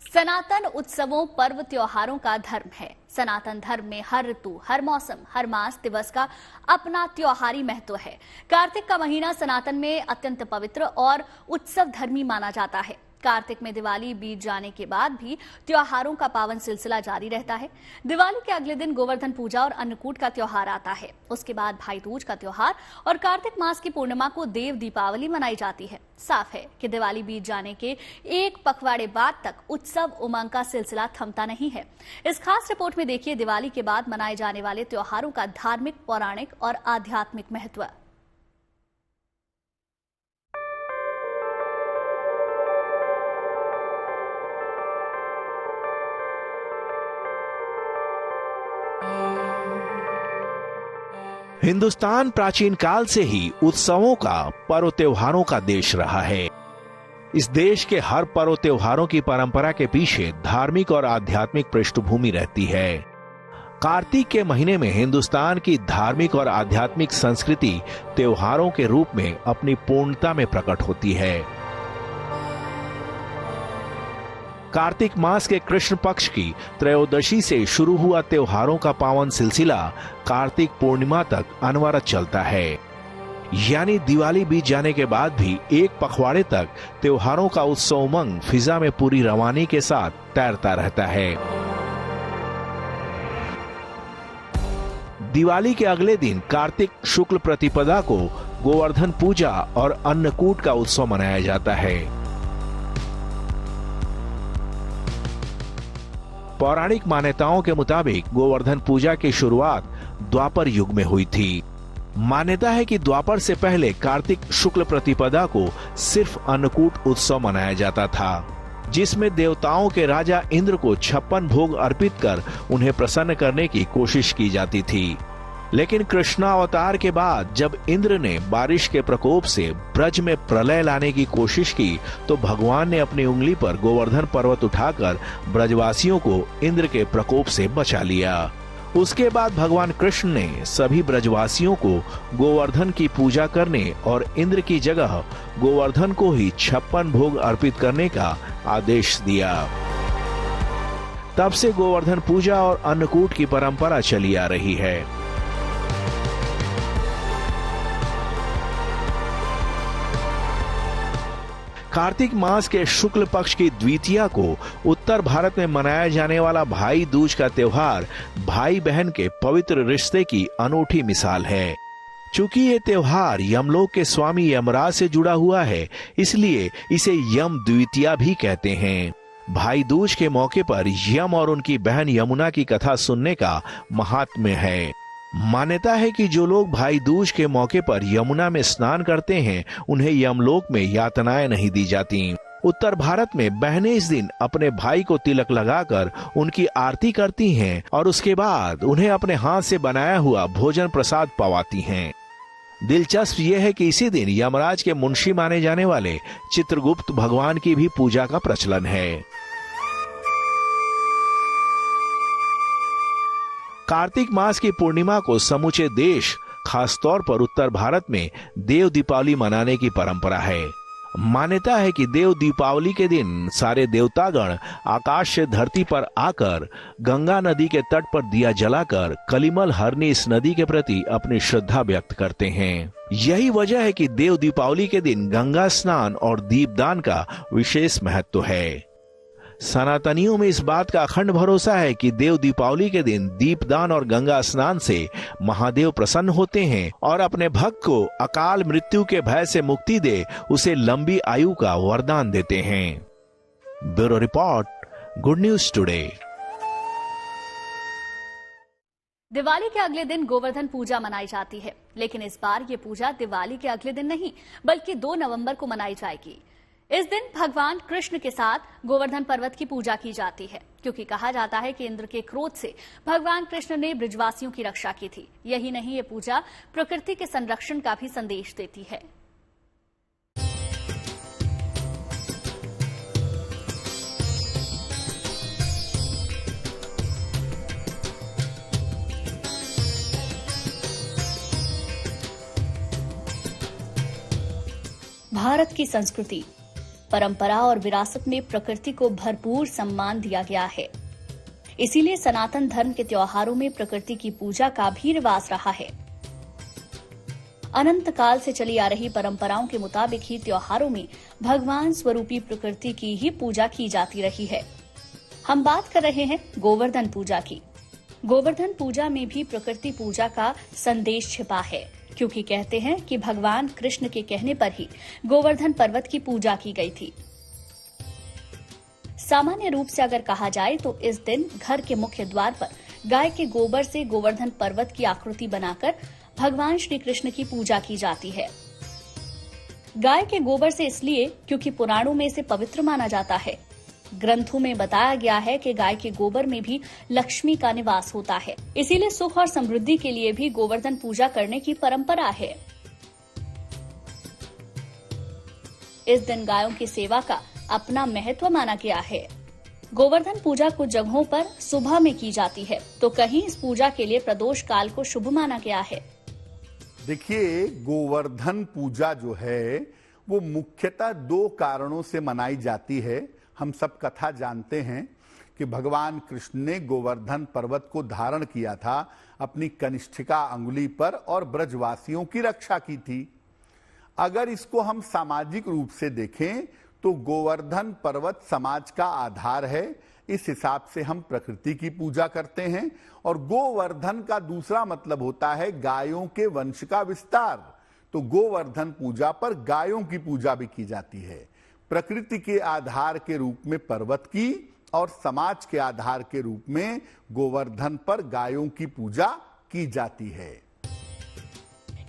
सनातन उत्सवों पर्व त्योहारों का धर्म है। सनातन धर्म में हर ऋतु, हर मौसम, हर मास दिवस का अपना त्योहारी महत्व है। कार्तिक का महीना सनातन में अत्यंत पवित्र और उत्सव धर्मी माना जाता है। कार्तिक में दिवाली बीत जाने के बाद भी त्योहारों का पावन सिलसिला जारी रहता है। दिवाली के अगले दिन गोवर्धन पूजा और अन्नकूट का त्योहार आता है। उसके बाद भाई दूज का त्योहार और कार्तिक मास की पूर्णिमा को देव दीपावली मनाई जाती है। साफ है कि दिवाली बीत जाने के एक पखवाड़े बाद तक उत्सव उमंग का सिलसिला थमता नहीं है। इस खास रिपोर्ट में देखिए दिवाली के बाद मनाए जाने वाले त्योहारों का धार्मिक, पौराणिक और आध्यात्मिक महत्व। हिंदुस्तान प्राचीन काल से ही उत्सवों का, पर्व त्योहारों का देश रहा है। इस देश के हर पर्व त्योहारों की परंपरा के पीछे धार्मिक और आध्यात्मिक पृष्ठभूमि रहती है। कार्तिक के महीने में हिंदुस्तान की धार्मिक और आध्यात्मिक संस्कृति त्योहारों के रूप में अपनी पूर्णता में प्रकट होती है। कार्तिक मास के कृष्ण पक्ष की त्रयोदशी से शुरू हुआ त्योहारों का पावन सिलसिला कार्तिक पूर्णिमा तक अनवरत चलता है। यानी दिवाली बीत जाने के बाद भी एक पखवाड़े तक त्योहारों का उत्सव उमंग फिजा में पूरी रवानी के साथ तैरता रहता है। दिवाली के अगले दिन कार्तिक शुक्ल प्रतिपदा को गोवर्धन पूजा और अन्नकूट का उत्सव मनाया जाता है। पौराणिक मान्यताओं के मुताबिक गोवर्धन पूजा की शुरुआत द्वापर युग में हुई थी। मान्यता है कि द्वापर से पहले कार्तिक शुक्ल प्रतिपदा को सिर्फ अन्नकूट उत्सव मनाया जाता था, जिसमें देवताओं के राजा इंद्र को 56 भोग अर्पित कर उन्हें प्रसन्न करने की कोशिश की जाती थी। लेकिन कृष्णावतार के बाद जब इंद्र ने बारिश के प्रकोप से ब्रज में प्रलय लाने की कोशिश की तो भगवान ने अपनी उंगली पर गोवर्धन पर्वत उठाकर ब्रजवासियों को इंद्र के प्रकोप से बचा लिया। उसके बाद भगवान कृष्ण ने सभी ब्रजवासियों को गोवर्धन की पूजा करने और इंद्र की जगह गोवर्धन को ही 56 भोग अर्पित करने का आदेश दिया। तब से गोवर्धन पूजा और अन्नकूट की परंपरा चली आ रही है। कार्तिक मास के शुक्ल पक्ष की द्वितीया को उत्तर भारत में मनाया जाने वाला भाई दूज का त्योहार भाई बहन के पवित्र रिश्ते की अनूठी मिसाल है। चूंकि ये त्योहार यमलोक के स्वामी यमराज से जुड़ा हुआ है, इसलिए इसे यम द्वितीया भी कहते हैं। भाई दूज के मौके पर यम और उनकी बहन यमुना की कथा सुनने का महात्म्य है। मान्यता है कि जो लोग भाई दूज के मौके पर यमुना में स्नान करते हैं, उन्हें यमलोक में यातनाएं नहीं दी जाती। उत्तर भारत में बहनें इस दिन अपने भाई को तिलक लगाकर उनकी आरती करती हैं और उसके बाद उन्हें अपने हाथ से बनाया हुआ भोजन प्रसाद पवाती हैं। दिलचस्प यह है कि इसी दिन यमराज के मुंशी माने जाने वाले चित्रगुप्त भगवान की भी पूजा का प्रचलन है। कार्तिक मास की पूर्णिमा को समूचे देश, खासतौर पर उत्तर भारत में देव दीपावली मनाने की परंपरा है। मान्यता है कि देव दीपावली के दिन सारे देवतागण आकाश से धरती पर आकर गंगा नदी के तट पर दिया जलाकर कलिमल हरनी इस नदी के प्रति अपनी श्रद्धा व्यक्त करते हैं। यही वजह है कि देव दीपावली के दिन गंगा स्नान और दीपदान का विशेष महत्व है। सनातनियों में इस बात का अखंड भरोसा है कि देव दीपावली के दिन दीपदान और गंगा स्नान से महादेव प्रसन्न होते हैं और अपने भक्त को अकाल मृत्यु के भय से मुक्ति दे उसे लंबी आयु का वरदान देते हैं। Bureau report, good news today. Diwali के अगले दिन गोवर्धन पूजा मनाई जाती है, लेकिन इस बार ये पूजा दिवाली के अगले दिन नहीं बल्कि 2 नवंबर को मनाई जाएगी। इस दिन भगवान कृष्ण के साथ गोवर्धन पर्वत की पूजा की जाती है, क्योंकि कहा जाता है कि इंद्र के क्रोध से भगवान कृष्ण ने ब्रजवासियों की रक्षा की थी। यही नहीं, ये पूजा प्रकृति के संरक्षण का भी संदेश देती है। भारत की संस्कृति परंपरा और विरासत में प्रकृति को भरपूर सम्मान दिया गया है। इसीलिए सनातन धर्म के त्योहारों में प्रकृति की पूजा का भी रिवाज रहा है। अनंत काल से चली आ रही परंपराओं के मुताबिक ही त्योहारों में भगवान स्वरूपी प्रकृति की ही पूजा की जाती रही है। हम बात कर रहे हैं गोवर्धन पूजा की। गोवर्धन पूजा में भी प्रकृति पूजा का संदेश छिपा है, क्योंकि कहते हैं कि भगवान कृष्ण के कहने पर ही गोवर्धन पर्वत की पूजा की गई थी। सामान्य रूप से अगर कहा जाए तो इस दिन घर के मुख्य द्वार पर गाय के गोबर से गोवर्धन पर्वत की आकृति बनाकर भगवान श्री कृष्ण की पूजा की जाती है। गाय के गोबर से इसलिए क्योंकि पुराणों में इसे पवित्र माना जाता है। ग्रंथों में बताया गया है कि गाय के गोबर में भी लक्ष्मी का निवास होता है, इसीलिए सुख और समृद्धि के लिए भी गोवर्धन पूजा करने की परंपरा है। इस दिन गायों की सेवा का अपना महत्व माना गया है। गोवर्धन पूजा कुछ जगहों पर सुबह में की जाती है, तो कहीं इस पूजा के लिए प्रदोष काल को शुभ माना गया है। देखिए, गोवर्धन पूजा जो है वो मुख्यतः 2 कारणों से मनाई जाती है। हम सब कथा जानते हैं कि भगवान कृष्ण ने गोवर्धन पर्वत को धारण किया था अपनी कनिष्ठिका अंगुली पर और ब्रजवासियों की रक्षा की थी। अगर इसको हम सामाजिक रूप से देखें तो गोवर्धन पर्वत समाज का आधार है। इस हिसाब से हम प्रकृति की पूजा करते हैं और गोवर्धन का दूसरा मतलब होता है गायों के वंश का विस्तार। तो गोवर्धन पूजा पर गायों की पूजा भी की जाती है। प्रकृति के आधार के रूप में पर्वत की और समाज के आधार के रूप में गोवर्धन पर गायों की पूजा की जाती है।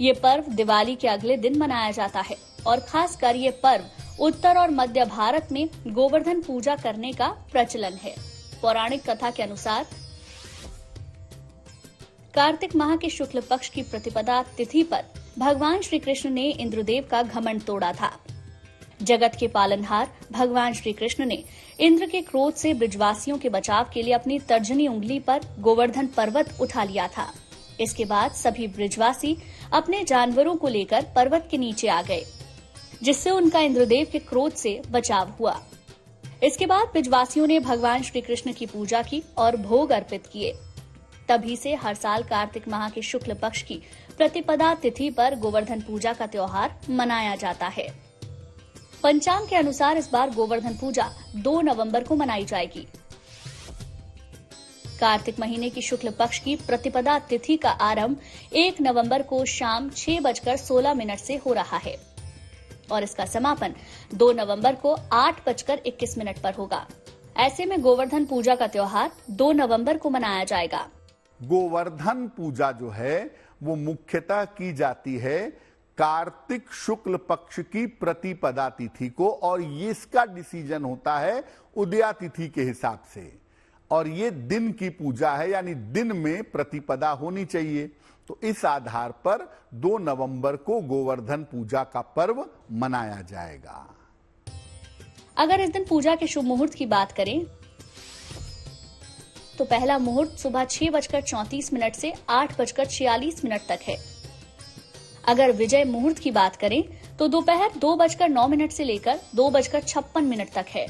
ये पर्व दिवाली के अगले दिन मनाया जाता है और खासकर ये पर्व उत्तर और मध्य भारत में गोवर्धन पूजा करने का प्रचलन है। पौराणिक कथा के अनुसार कार्तिक माह के शुक्ल पक्ष की प्रतिपदा तिथि पर भगवान श्री कृष्ण ने इंद्रदेव का घमंड तोड़ा था। जगत के पालनहार भगवान श्री कृष्ण ने इंद्र के क्रोध से ब्रजवासियों के बचाव के लिए अपनी तर्जनी उंगली पर गोवर्धन पर्वत उठा लिया था। इसके बाद सभी ब्रजवासी अपने जानवरों को लेकर पर्वत के नीचे आ गए, जिससे उनका इंद्रदेव के क्रोध से बचाव हुआ। इसके बाद ब्रजवासियों ने भगवान श्री कृष्ण की पूजा की और भोग अर्पित किए। तभी से हर साल कार्तिक माह के शुक्ल पक्ष की प्रतिपदा तिथि पर गोवर्धन पूजा का त्योहार मनाया जाता है। पंचांग के अनुसार इस बार गोवर्धन पूजा 2 नवंबर को मनाई जाएगी। कार्तिक महीने की शुक्ल पक्ष की प्रतिपदा तिथि का आरंभ 1 नवंबर को शाम 6:16 से हो रहा है और इसका समापन 2 नवंबर को 8:21 पर होगा। ऐसे में गोवर्धन पूजा का त्योहार 2 नवंबर को मनाया जाएगा। गोवर्धन पूजा जो है वो मुख्यतः की जाती है कार्तिक शुक्ल पक्ष की प्रतिपदा तिथि को और ये इसका डिसीजन होता है उदया तिथि के हिसाब से। और ये दिन की पूजा है, यानी दिन में प्रतिपदा होनी चाहिए। तो इस आधार पर 2 नवंबर को गोवर्धन पूजा का पर्व मनाया जाएगा। अगर इस दिन पूजा के शुभ मुहूर्त की बात करें तो पहला मुहूर्त सुबह 6:34 से 8:46 तक है। अगर विजय मुहूर्त की बात करें तो दोपहर 2:09 से लेकर 2:56 तक है।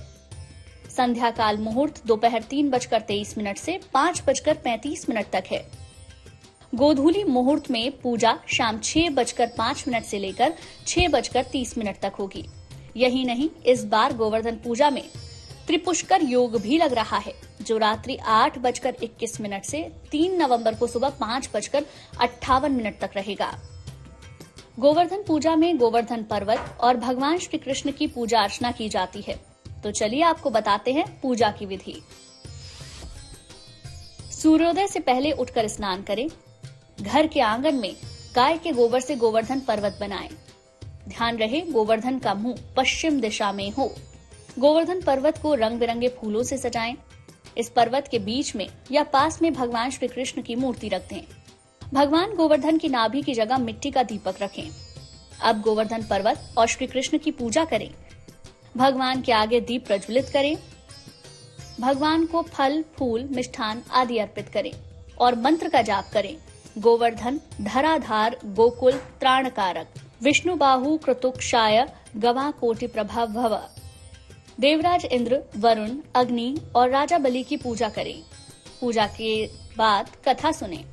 संध्या काल मुहूर्त दोपहर 3:23 से 5:35 तक है। गोधूली मुहूर्त में पूजा शाम 6:05 से लेकर 6:30 तक होगी। यही नहीं, इस बार गोवर्धन पूजा में त्रिपुष्कर योग भी लग रहा है, जो रात्रि 8:21 से 3 नवंबर को सुबह 5:58 तक रहेगा। गोवर्धन पूजा में गोवर्धन पर्वत और भगवान श्री कृष्ण की पूजा अर्चना की जाती है। तो चलिए आपको बताते हैं पूजा की विधि। सूर्योदय से पहले उठकर स्नान करें। घर के आंगन में गाय के गोबर से गोवर्धन पर्वत बनाएं। ध्यान रहे गोवर्धन का मुंह पश्चिम दिशा में हो। गोवर्धन पर्वत को रंग बिरंगे फूलों से सजाएं। इस पर्वत के बीच में या पास में भगवान श्री कृष्ण की मूर्ति रख दें। भगवान गोवर्धन की नाभि की जगह मिट्टी का दीपक रखें। अब गोवर्धन पर्वत और श्री कृष्ण की पूजा करें। भगवान के आगे दीप प्रज्वलित करें। भगवान को फल, फूल, मिष्ठान आदि अर्पित करें और मंत्र का जाप करें। गोवर्धन धराधार गोकुल त्राणकारक विष्णु बाहु कृतुक्षाय गवा कोटि प्रभा भव। देवराज इंद्र, वरुण, अग्नि और राजा बलि की पूजा करें। पूजा के बाद कथा सुनें।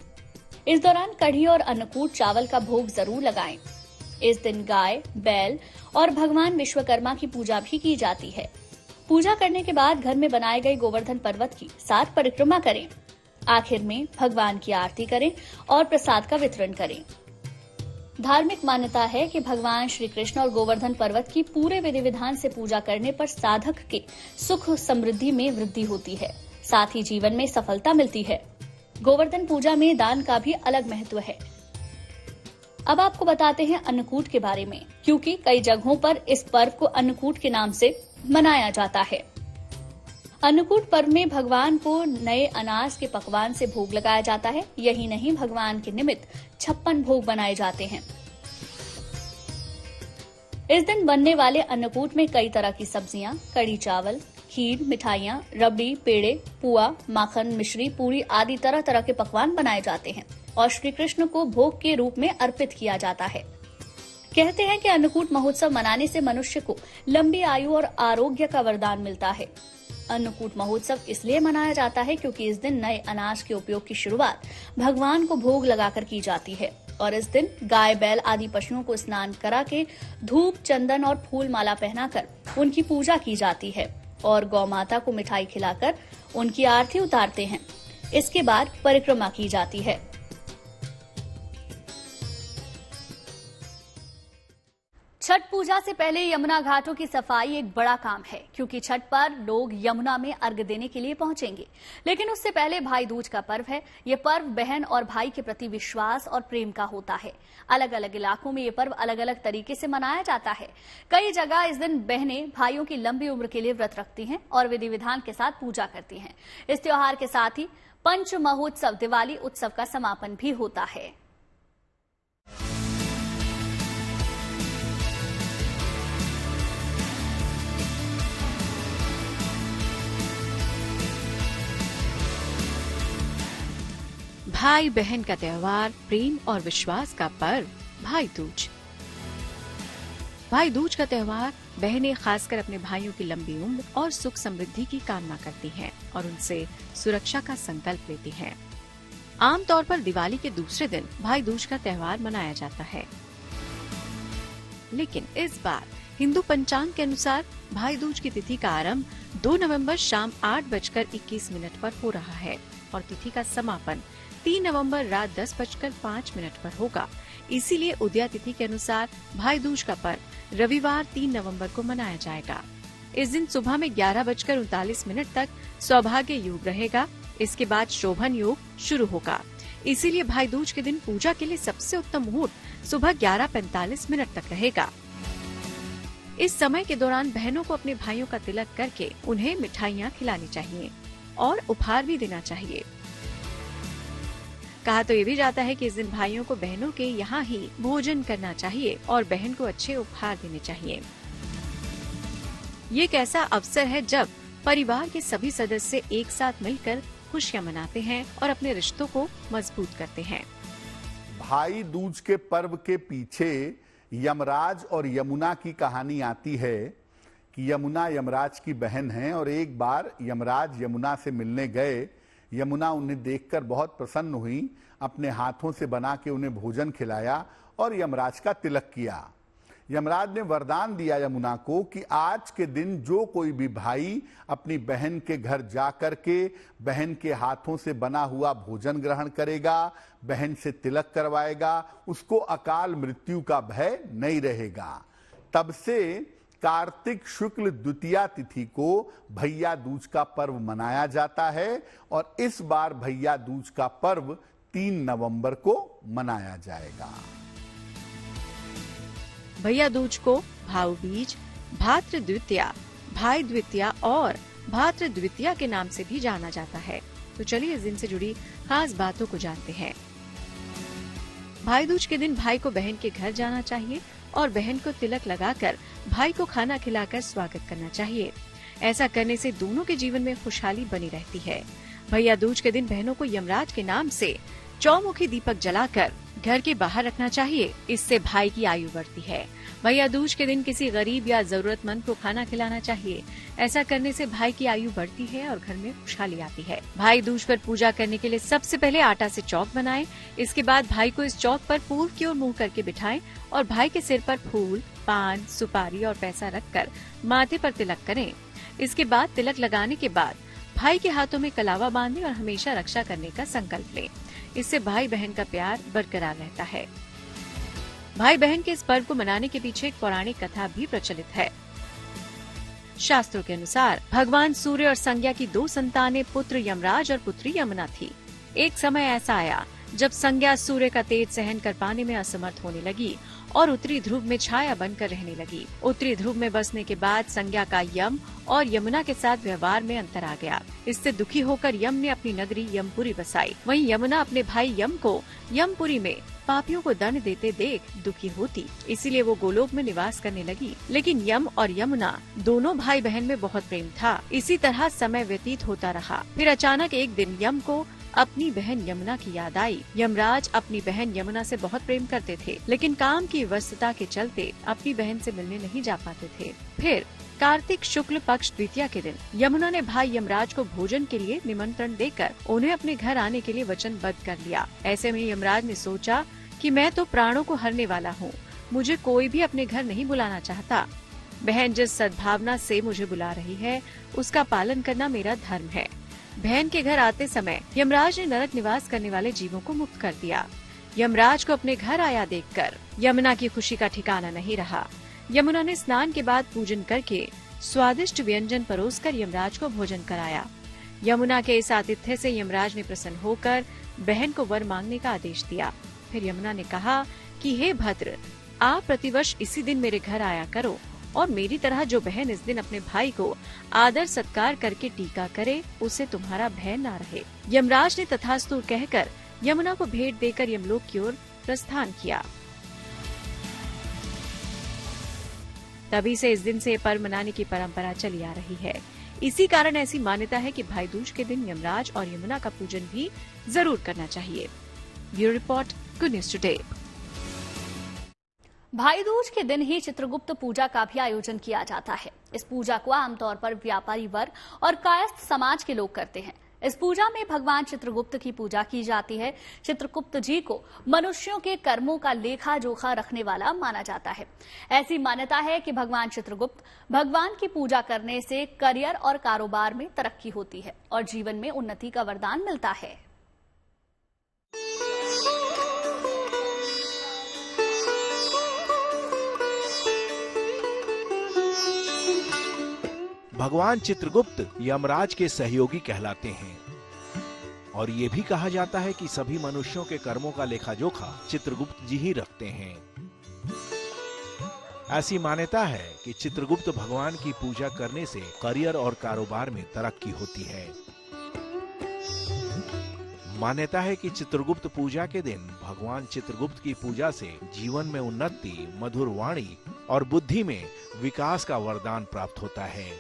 इस दौरान कढ़ी और अन्नकूट चावल का भोग जरूर लगाएं। इस दिन गाय, बैल और भगवान विश्वकर्मा की पूजा भी की जाती है। पूजा करने के बाद घर में बनाए गए गोवर्धन पर्वत की 7 परिक्रमा करें। आखिर में भगवान की आरती करें और प्रसाद का वितरण करें। धार्मिक मान्यता है कि भगवान श्री कृष्ण और गोवर्धन पर्वत की पूरे विधि विधान से पूजा करने पर साधक के सुख समृद्धि में वृद्धि होती है, साथ ही जीवन में सफलता मिलती है। गोवर्धन पूजा में दान का भी अलग महत्व है। अब आपको बताते हैं अन्नकूट के बारे में, क्योंकि कई जगहों पर इस पर्व को अन्नकूट के नाम से मनाया जाता है। अन्नकूट पर्व में भगवान को नए अनाज के पकवान से भोग लगाया जाता है। यही नहीं, भगवान के निमित्त 56 भोग बनाए जाते हैं। इस दिन बनने वाले अन्नकूट में कई तरह की सब्जियां, कड़ी चावल, खीर, मिठाइयां, रबड़ी, पेड़े, पुआ, माखन, मिश्री, पूरी आदि तरह तरह के पकवान बनाए जाते हैं और श्री कृष्ण को भोग के रूप में अर्पित किया जाता है। कहते हैं कि अन्नकूट महोत्सव मनाने से मनुष्य को लंबी आयु और आरोग्य का वरदान मिलता है। अन्नकूट महोत्सव इसलिए मनाया जाता है क्योंकि इस दिन नए अनाज के उपयोग की शुरुआत भगवान को भोग लगाकर की जाती है और इस दिन गाय, बैल आदि पशुओं को स्नान करा के धूप, चंदन और फूल माला पहनाकर उनकी पूजा की जाती है और गौ माता को मिठाई खिलाकर उनकी आरती उतारते हैं। इसके बाद परिक्रमा की जाती है। छठ पूजा से पहले यमुना घाटों की सफाई एक बड़ा काम है, क्योंकि छठ पर लोग यमुना में अर्घ्य देने के लिए पहुंचेंगे। लेकिन उससे पहले भाई दूज का पर्व है। ये पर्व बहन और भाई के प्रति विश्वास और प्रेम का होता है। अलग अलग इलाकों में ये पर्व अलग अलग तरीके से मनाया जाता है। कई जगह इस दिन बहनें भाइयों की लंबी उम्र के लिए व्रत रखती हैं और विधि विधान के साथ पूजा करती हैं। इस त्योहार के साथ ही पंच महोत्सव दिवाली उत्सव का समापन भी होता है। भाई बहन का त्योहार, प्रेम और विश्वास का पर्व भाई दूज। भाई दूज का त्योहार बहनें खासकर अपने भाइयों की लंबी उम्र और सुख समृद्धि की कामना करती हैं और उनसे सुरक्षा का संकल्प लेती हैं। आमतौर पर दिवाली के दूसरे दिन भाई दूज का त्योहार मनाया जाता है, लेकिन इस बार हिंदू पंचांग के अनुसार भाई दूज की तिथि का आरंभ 2 नवंबर शाम 8:21 पर हो रहा है और तिथि का समापन 3 नवंबर रात 10:05 पर होगा। इसीलिए उदया तिथि के अनुसार भाई दूज का पर्व रविवार 3 नवंबर को मनाया जाएगा। इस दिन सुबह में 11:39 तक सौभाग्य योग रहेगा। इसके बाद शोभन योग शुरू होगा। इसीलिए भाई दूज के दिन पूजा के लिए सबसे उत्तम मुहूर्त सुबह 11:45 तक रहेगा। इस समय के दौरान बहनों को अपने भाइयों का तिलक करके उन्हें मिठाइयाँ खिलानी चाहिए और उपहार भी देना चाहिए। कहा तो ये भी जाता है कि इस दिन भाइयों को बहनों के यहाँ ही भोजन करना चाहिए और बहन को अच्छे उपहार देने चाहिए। ये एक ऐसा अवसर है जब परिवार के सभी सदस्य एक साथ मिलकर खुशियाँ मनाते हैं और अपने रिश्तों को मजबूत करते हैं। भाई दूज के पर्व के पीछे यमराज और यमुना की कहानी आती है कि यमुना यमराज की बहन है और एक बार यमराज यमुना से मिलने गए। यमुना उन्हें देखकर बहुत प्रसन्न हुई, अपने हाथों से बना के उन्हें भोजन खिलाया और यमराज का तिलक किया। यमराज ने वरदान दिया यमुना को कि आज के दिन जो कोई भी भाई अपनी बहन के घर जा कर के बहन के हाथों से बना हुआ भोजन ग्रहण करेगा, बहन से तिलक करवाएगा, उसको अकाल मृत्यु का भय नहीं रहेगा। तब से कार्तिक शुक्ल द्वितीया तिथि को भैया दूज का पर्व मनाया जाता है और इस बार भैया दूज का पर्व 3 नवंबर को मनाया जाएगा। भैया दूज को भाऊ बीज, भाद्र द्वितीया, भाई द्वितीया और भाद्र द्वितीया के नाम से भी जाना जाता है। तो चलिए इस दिन से जुड़ी खास बातों को जानते हैं। भाई दूज के दिन भाई को बहन के घर जाना चाहिए और बहन को तिलक लगाकर भाई को खाना खिलाकर स्वागत करना चाहिए। ऐसा करने से दोनों के जीवन में खुशहाली बनी रहती है। भैया दूज के दिन बहनों को यमराज के नाम से चौमुखी दीपक जलाकर घर के बाहर रखना चाहिए। इससे भाई की आयु बढ़ती है। भैया दूज के दिन किसी गरीब या जरूरतमंद को खाना खिलाना चाहिए। ऐसा करने से भाई की आयु बढ़ती है और घर में खुशहाली आती है। भाई दूज पर पूजा करने के लिए सबसे पहले आटा से चौक बनाएं। इसके बाद भाई को इस चौक पर पूर्व की ओर मुंह करके बिठाएं और भाई के सिर पर फूल, पान, सुपारी और पैसा रखकर माथे पर तिलक करें। इसके बाद तिलक लगाने के बाद भाई के हाथों में कलावा बांधें और हमेशा रक्षा करने का संकल्प लें। इससे भाई बहन का प्यार बरकरार रहता है। भाई बहन के इस पर्व को मनाने के पीछे एक पौराणिक कथा भी प्रचलित है। शास्त्रों के अनुसार भगवान सूर्य और संज्ञा की 2 संतानें पुत्र यमराज और पुत्री यमुना थी। एक समय ऐसा आया जब संज्ञा सूर्य का तेज सहन कर पाने में असमर्थ होने लगी और उत्तरी ध्रुव में छाया बनकर रहने लगी। उत्तरी ध्रुव में बसने के बाद संज्ञा का यम और यमुना के साथ व्यवहार में अंतर आ गया। इससे दुखी होकर यम ने अपनी नगरी यमपुरी बसाई। वहीं यमुना अपने भाई यम को यमपुरी में पापियों को दंड देते देख दुखी होती, इसीलिए वो गोलोक में निवास करने लगी। लेकिन यम और यमुना दोनों भाई बहन में बहुत प्रेम था। इसी तरह समय व्यतीत होता रहा। फिर अचानक एक दिन यम को अपनी बहन यमुना की याद आई। यमराज अपनी बहन यमुना से बहुत प्रेम करते थे, लेकिन काम की व्यस्तता के चलते अपनी बहन से मिलने नहीं जा पाते थे। फिर कार्तिक शुक्ल पक्ष द्वितीया के दिन यमुना ने भाई यमराज को भोजन के लिए निमंत्रण देकर उन्हें अपने घर आने के लिए वचनबद्ध कर लिया। ऐसे में यमराज ने सोचा कि मैं तो प्राणों को हरने वाला हूँ, मुझे कोई भी अपने घर नहीं बुलाना चाहता। बहन जिस सद्भावना से मुझे बुला रही है उसका पालन करना मेरा धर्म है। बहन के घर आते समय यमराज ने नरक निवास करने वाले जीवों को मुक्त कर दिया। यमराज को अपने घर आया देखकर यमुना की खुशी का ठिकाना नहीं रहा। यमुना ने स्नान के बाद पूजन करके स्वादिष्ट व्यंजन परोसकर यमराज को भोजन कराया। यमुना के इस आतिथ्य से यमराज ने प्रसन्न होकर बहन को वर मांगने का आदेश दिया। फिर यमुना ने कहा कि हे भद्र, आप प्रतिवर्ष इसी दिन मेरे घर आया करो और मेरी तरह जो बहन इस दिन अपने भाई को आदर सत्कार करके टीका करे उसे तुम्हारा भय ना रहे। यमराज ने तथास्तु कहकर यमुना को भेंट देकर यमलोक की ओर प्रस्थान किया। तभी से इस दिन से पर्व मनाने की परंपरा चली आ रही है। इसी कारण ऐसी मान्यता है कि भाई दूज के दिन यमराज और यमुना का पूजन भी जरूर करना चाहिए। Bureau report, good news today. भाई दूज के दिन ही चित्रगुप्त पूजा का भी आयोजन किया जाता है। इस पूजा को आमतौर पर व्यापारी वर्ग और कायस्थ समाज के लोग करते हैं। इस पूजा में भगवान चित्रगुप्त की पूजा की जाती है। चित्रगुप्त जी को मनुष्यों के कर्मों का लेखा जोखा रखने वाला माना जाता है। ऐसी मान्यता है कि भगवान चित्रगुप्त भगवान की पूजा करने से करियर और कारोबार में तरक्की होती है और जीवन में उन्नति का वरदान मिलता है। भगवान चित्रगुप्त यमराज के सहयोगी कहलाते हैं और ये भी कहा जाता है कि सभी मनुष्यों के कर्मों का लेखा जोखा चित्रगुप्त जी ही रखते हैं। ऐसी मान्यता है कि चित्रगुप्त भगवान की पूजा करने से करियर और कारोबार में तरक्की होती है। मान्यता है कि चित्रगुप्त पूजा के दिन भगवान चित्रगुप्त की पूजा से जीवन में उन्नति, मधुर वाणी और बुद्धि में विकास का वरदान प्राप्त होता है।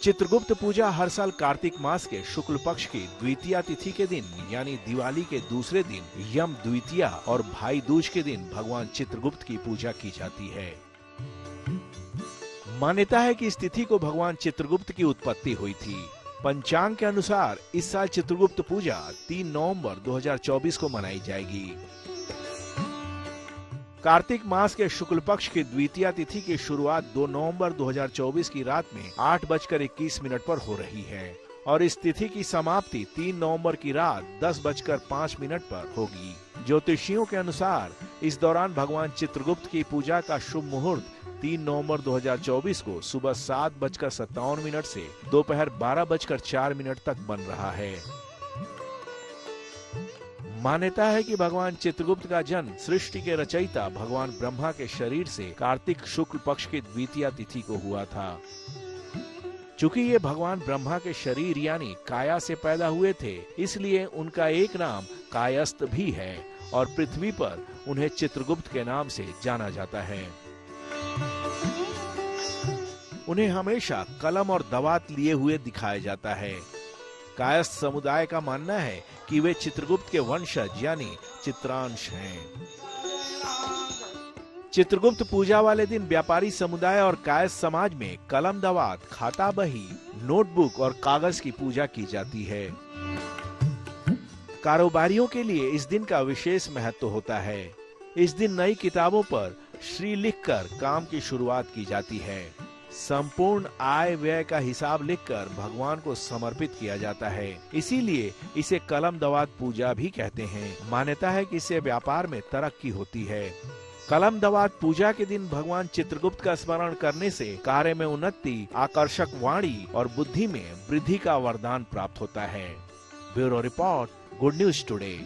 चित्रगुप्त पूजा हर साल कार्तिक मास के शुक्ल पक्ष की द्वितीया तिथि के दिन यानी दिवाली के दूसरे दिन यम द्वितीया और भाई दूज के दिन भगवान चित्रगुप्त की पूजा की जाती है। मान्यता है कि इस तिथि को भगवान चित्रगुप्त की उत्पत्ति हुई थी। पंचांग के अनुसार इस साल चित्रगुप्त पूजा 3 नवंबर 2024 को मनाई जाएगी। कार्तिक मास के शुक्ल पक्ष की द्वितीया तिथि की शुरुआत 2 नवंबर 2024 की रात में 8:21 पर हो रही है और इस तिथि की समाप्ति 3 नवंबर की रात 10:05 पर होगी। ज्योतिषियों के अनुसार इस दौरान भगवान चित्रगुप्त की पूजा का शुभ मुहूर्त 3 नवंबर 2024 को सुबह 7:57 से दोपहर 12:04 तक बन रहा है। मान्यता है कि भगवान चित्रगुप्त का जन्म सृष्टि के रचयिता भगवान ब्रह्मा के शरीर से कार्तिक शुक्ल पक्ष की द्वितीया तिथि को हुआ था। चूंकि ये भगवान ब्रह्मा के शरीर यानी काया से पैदा हुए थे, इसलिए उनका एक नाम कायस्थ भी है और पृथ्वी पर उन्हें चित्रगुप्त के नाम से जाना जाता है। उन्हें हमेशा कलम और दवात लिए हुए दिखाया जाता है। कायस्थ समुदाय का मानना है कि वे चित्रगुप्त के वंशज यानी चित्रांश हैं। चित्रगुप्त पूजा वाले दिन व्यापारी समुदाय और कायस्थ समाज में कलम दवात, खाता बही, नोटबुक और कागज की पूजा की जाती है। कारोबारियों के लिए इस दिन का विशेष महत्व होता है। इस दिन नई किताबों पर श्री लिखकर काम की शुरुआत की जाती है। संपूर्ण आय व्यय का हिसाब लिखकर भगवान को समर्पित किया जाता है। इसीलिए इसे कलम दवात पूजा भी कहते हैं। मान्यता है कि इससे व्यापार में तरक्की होती है। कलम दवात पूजा के दिन भगवान चित्रगुप्त का स्मरण करने से कार्य में उन्नति, आकर्षक वाणी और बुद्धि में वृद्धि का वरदान प्राप्त होता है। Bureau report, good news today.